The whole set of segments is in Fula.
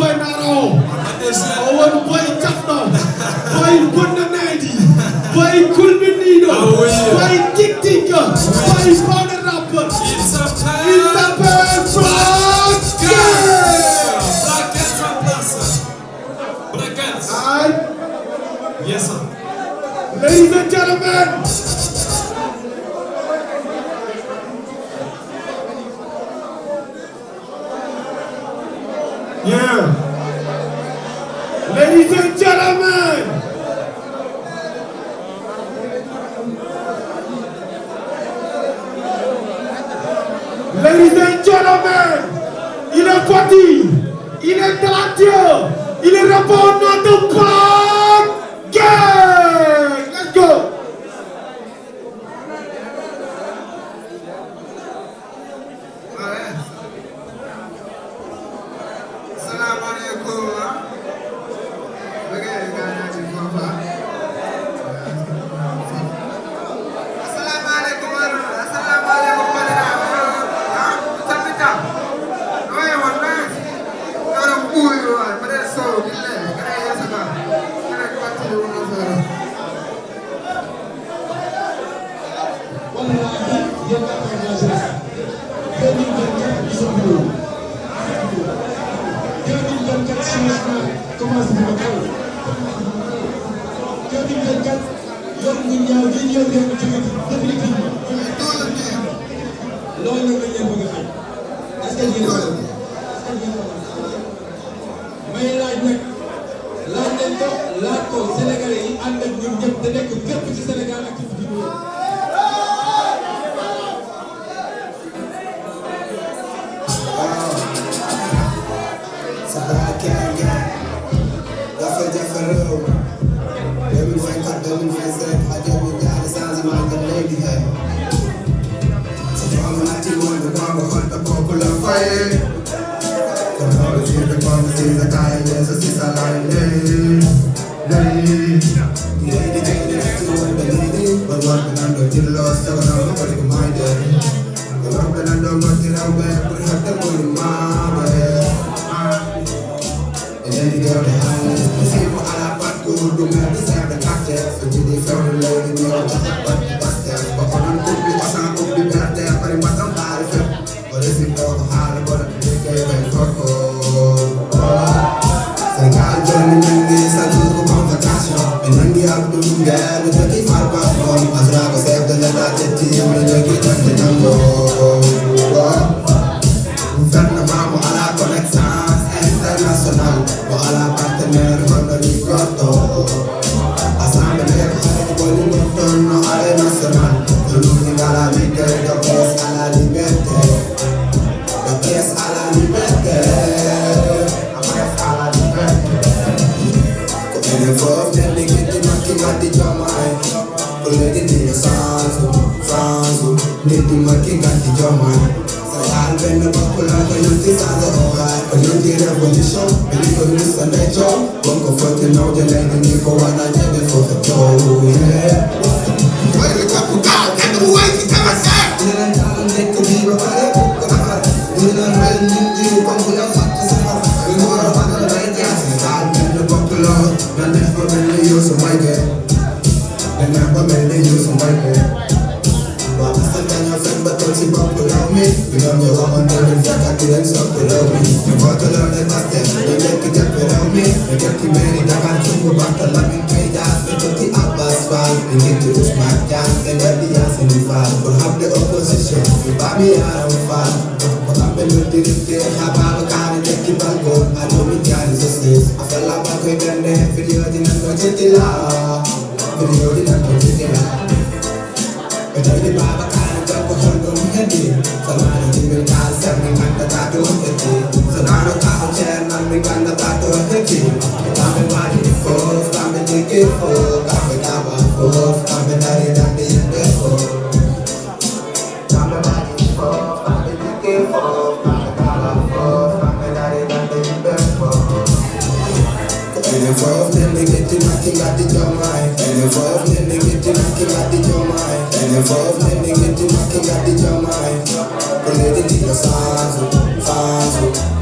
boy Naro. One boy Chapno. Boy Bundanadi. Boy Kulbinido. Boy Tik Tik. Boy Powder Rapper. It's a band from Black Cats from Plaza. Black Cats. Yes, sir. Ladies and gentlemen. Yeah. Ladies and gentlemen. Ladies and gentlemen, il est parti, il est talentueux, il est répondant de Black Gang. Let's go.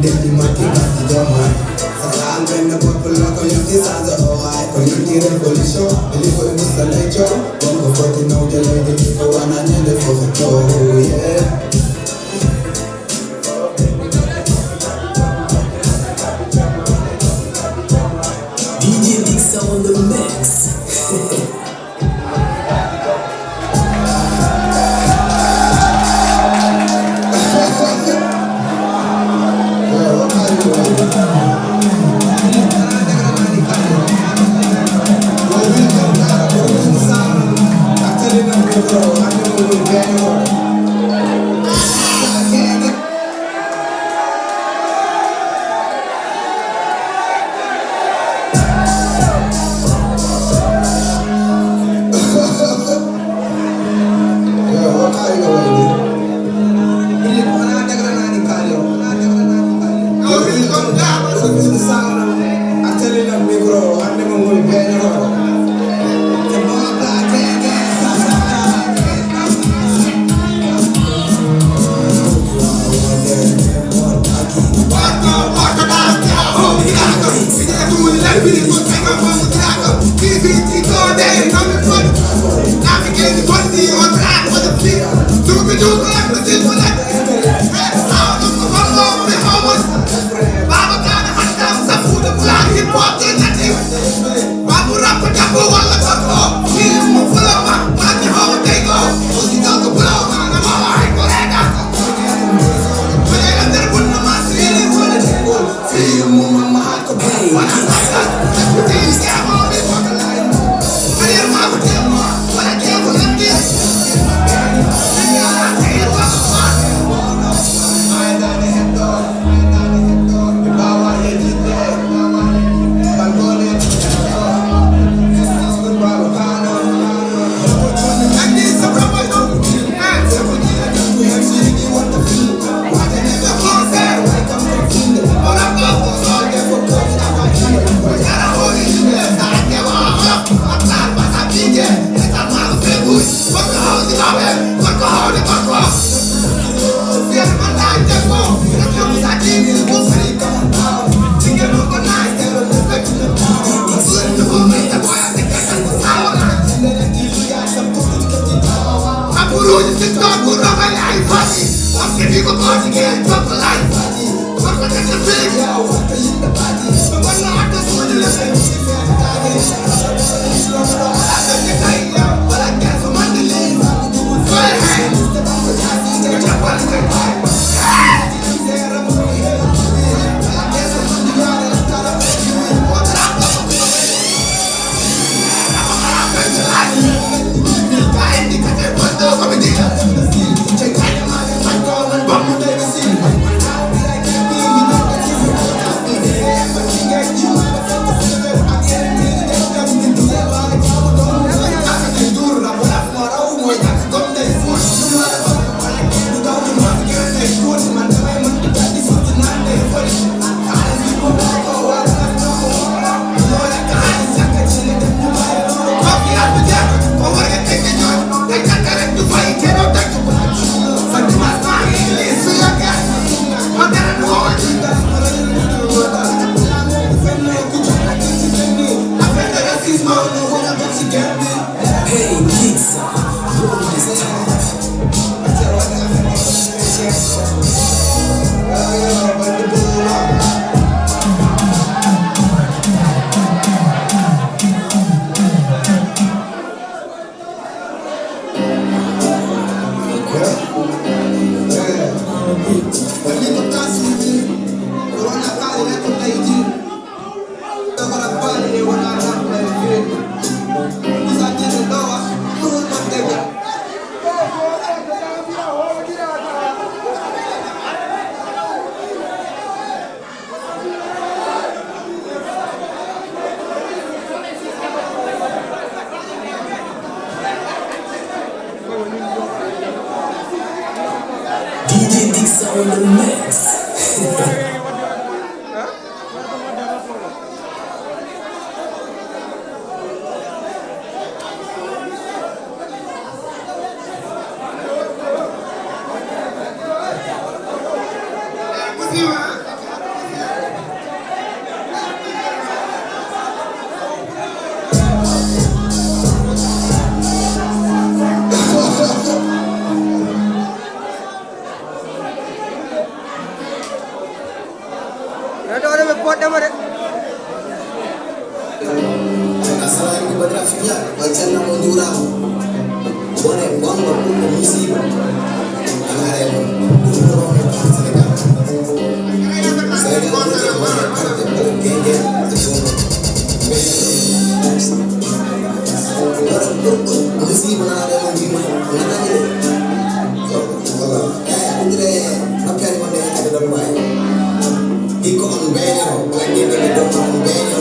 Then the mighty got the benn bopp la ko yor di changé oowaay ko yor di révolution li koy musal lay coow bon ko footi naw jëlee di ko wana ne def ko coow yeah. DJ Dixa on the mix. DJ Dixa on the mix. Assalamu alaikum Badra Wajan nama jurang Boleh buang waktu musibah Angare saya dah kerja banyak kerja dalam geng-geng musibah ada yang gimana mana ni kalau andre apa yang mana ada dalam bayi ikon banyak lagi dari dalam banyak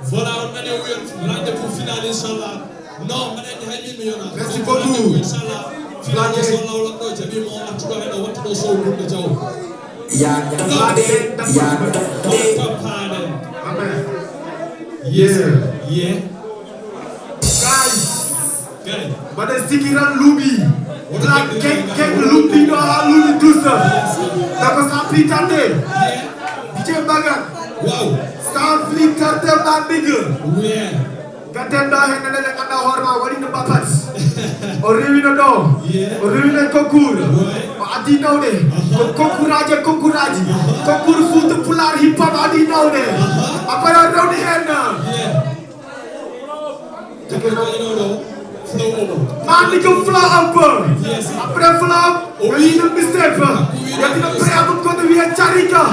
Voilà, on a eu rendez-vous final, Inch'Allah. Non, merci beaucoup. Inch'Allah. Final, Inch'Allah, on a dit, on a tout gagné, on a tout sauvé pour le job. Yeah. Guys. Pada sikiran lubi. Black kek lubi doa lubi tusa. Dapat sapi kate. DJ Bagat. Wow. Sapi kate bandiga. Yeah. Gatenda henene le kanda horma wali no papas. O rewi no do. O rewi no concours. O adi naude. Concouraje. Concours foot pular hip hop adi naude. Apa yang raudi henna? Mandi ke flow apa? Après flow, il ne mistake pas. Il y a une préalable quand il vient Charika.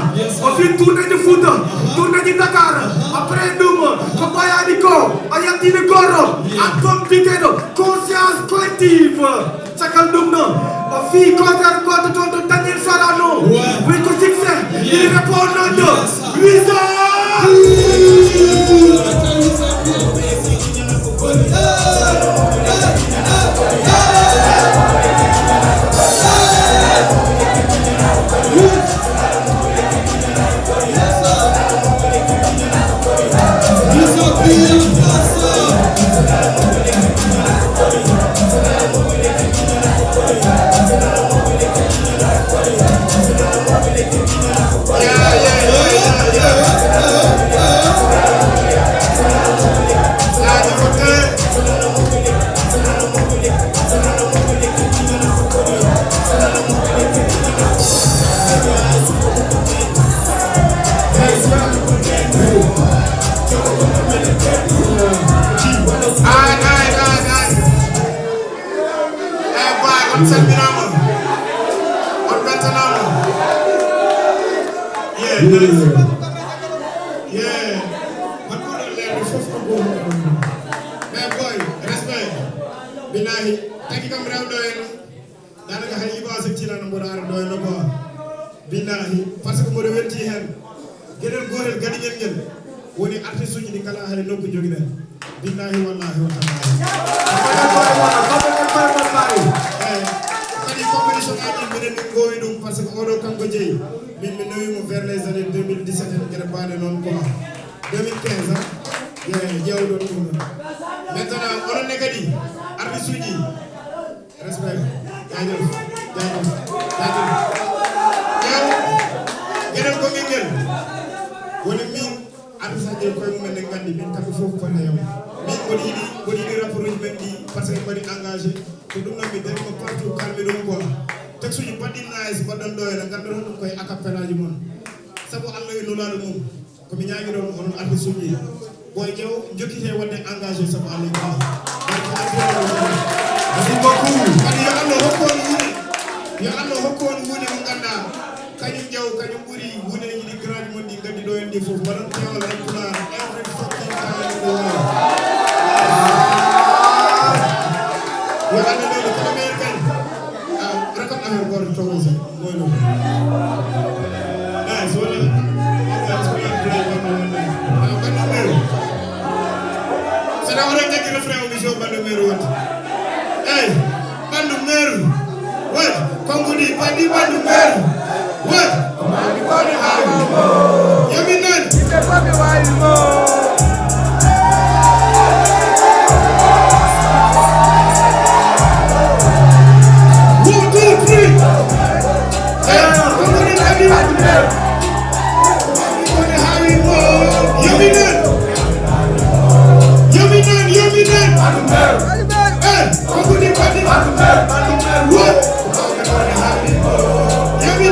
On fait tourner de foot, tourner de Dakar. Après nous, comme il y a dit quoi? Il y a dit le corps. Attends pitero, conscience collective. Chacun nous non. On fait concert contre Daniel Sarano. Oui, que succès. Il répond non. Visa. vers les années 2017 2015 maintenant on est gadi arbitre suji respect jaajëf yow gënal ko ngeen woni min arbitre saje koy mu mel ngandi min kam fofu ko yow min bodi di rapport ñu mendi parce que bari engagé to dum na mi dem ko partout calme dum ko tek suñu badi nice ba don doy la ngandal dum koy acapella ji mon sabu Allah yu nulalu mum ko mi ñaagi don on arbitre suji boy jew jokkite wonde engagé sabu Allah ko merci beaucoup kadi yo Allah hokkon woni mo ganda kañum jew kañum buri woni ni grand mon di gandi do en di fofu ba don teewal rek la every fucking time yo ande do ko mer kan rakam affaire gor togosa moy no nice wala c'est la wara jekk refrain o mission bandu meru wat hey bandu meru wat kongudi bandi bandu meru wat bandi bandi hawi yami nan ite bandi wayi mo 1 2 3 hey kongudi bandi bandu meru bandi hawi mo yami nan Yumi nan hey kongudi bandi bandu meru what Yumi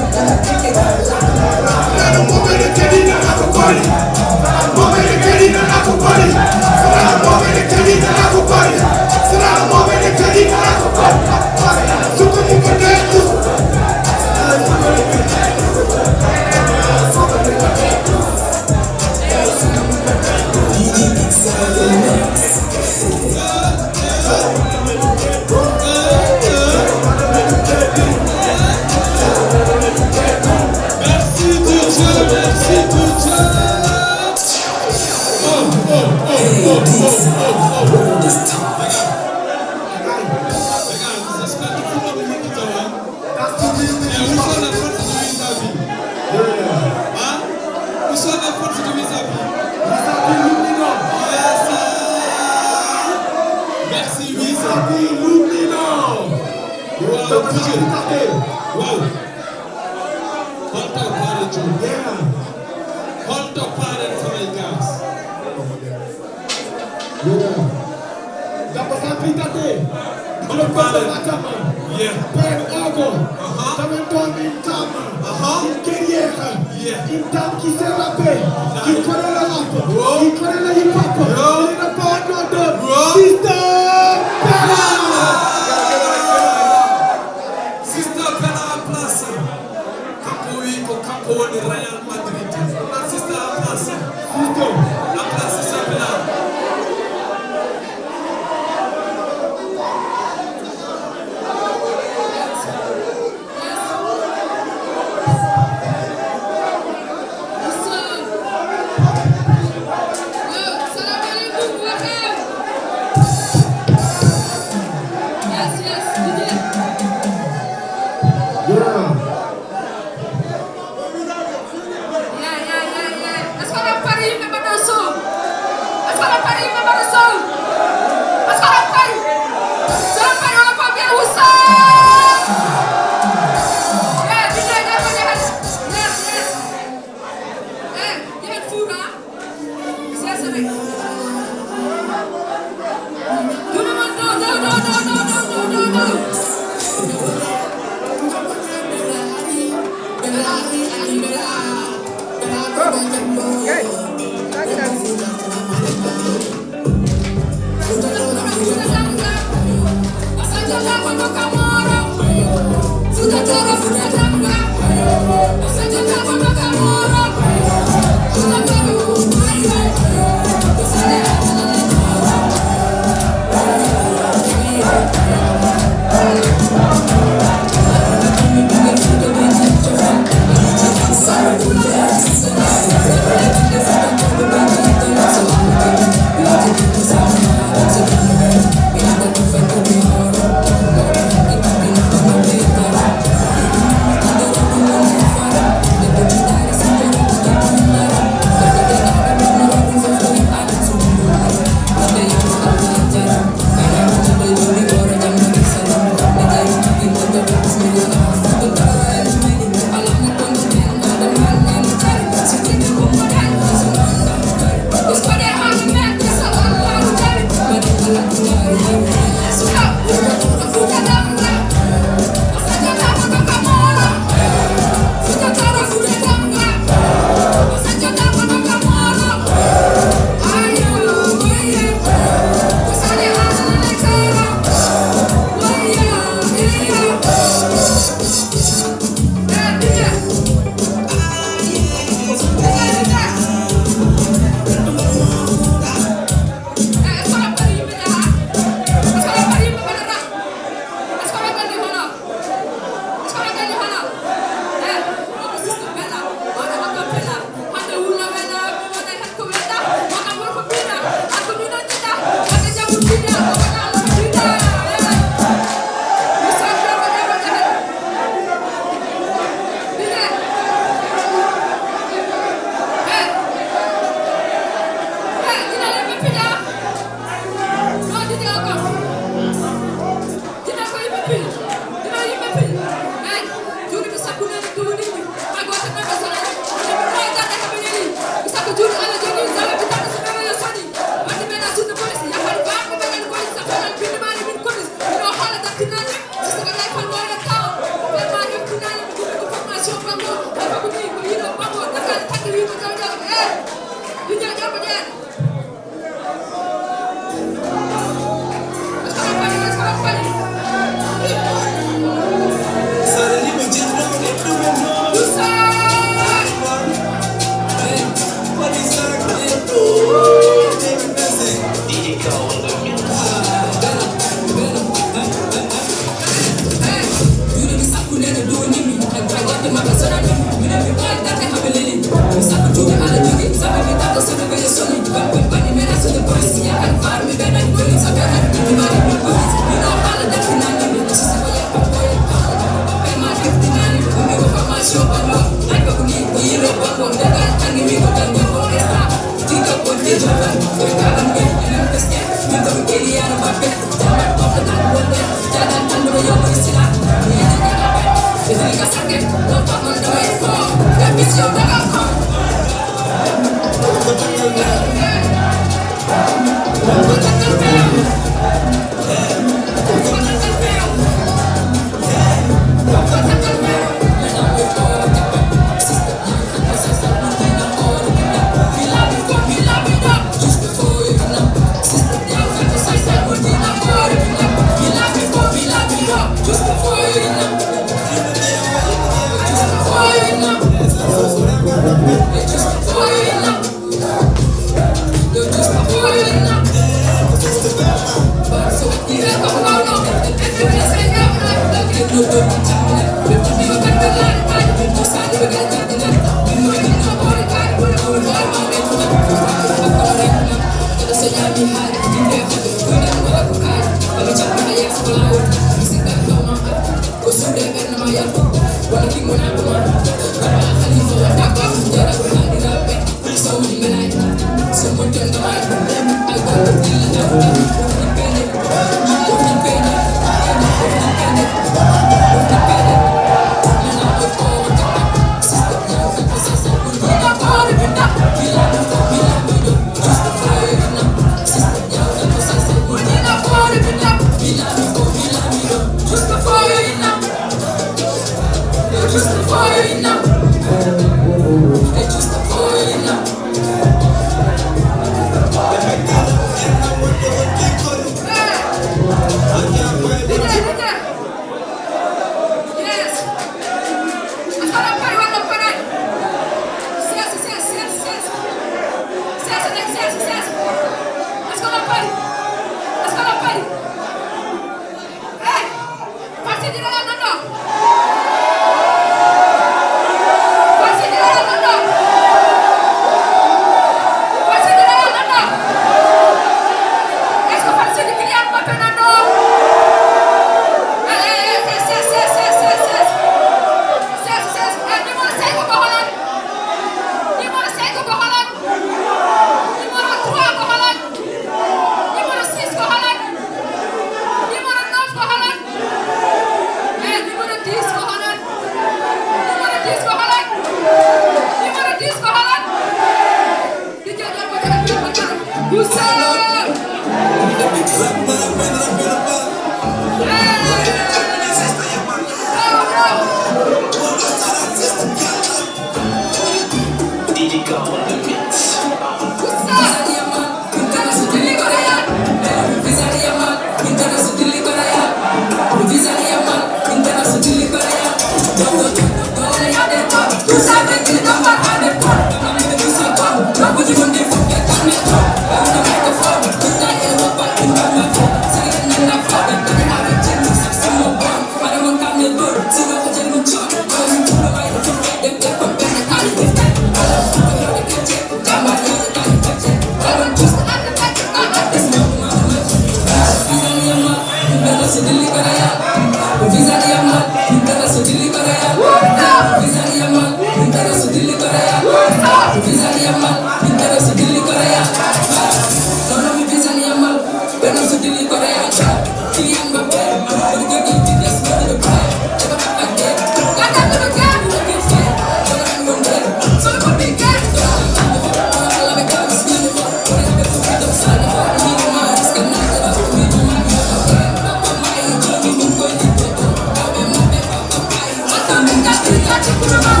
Got you,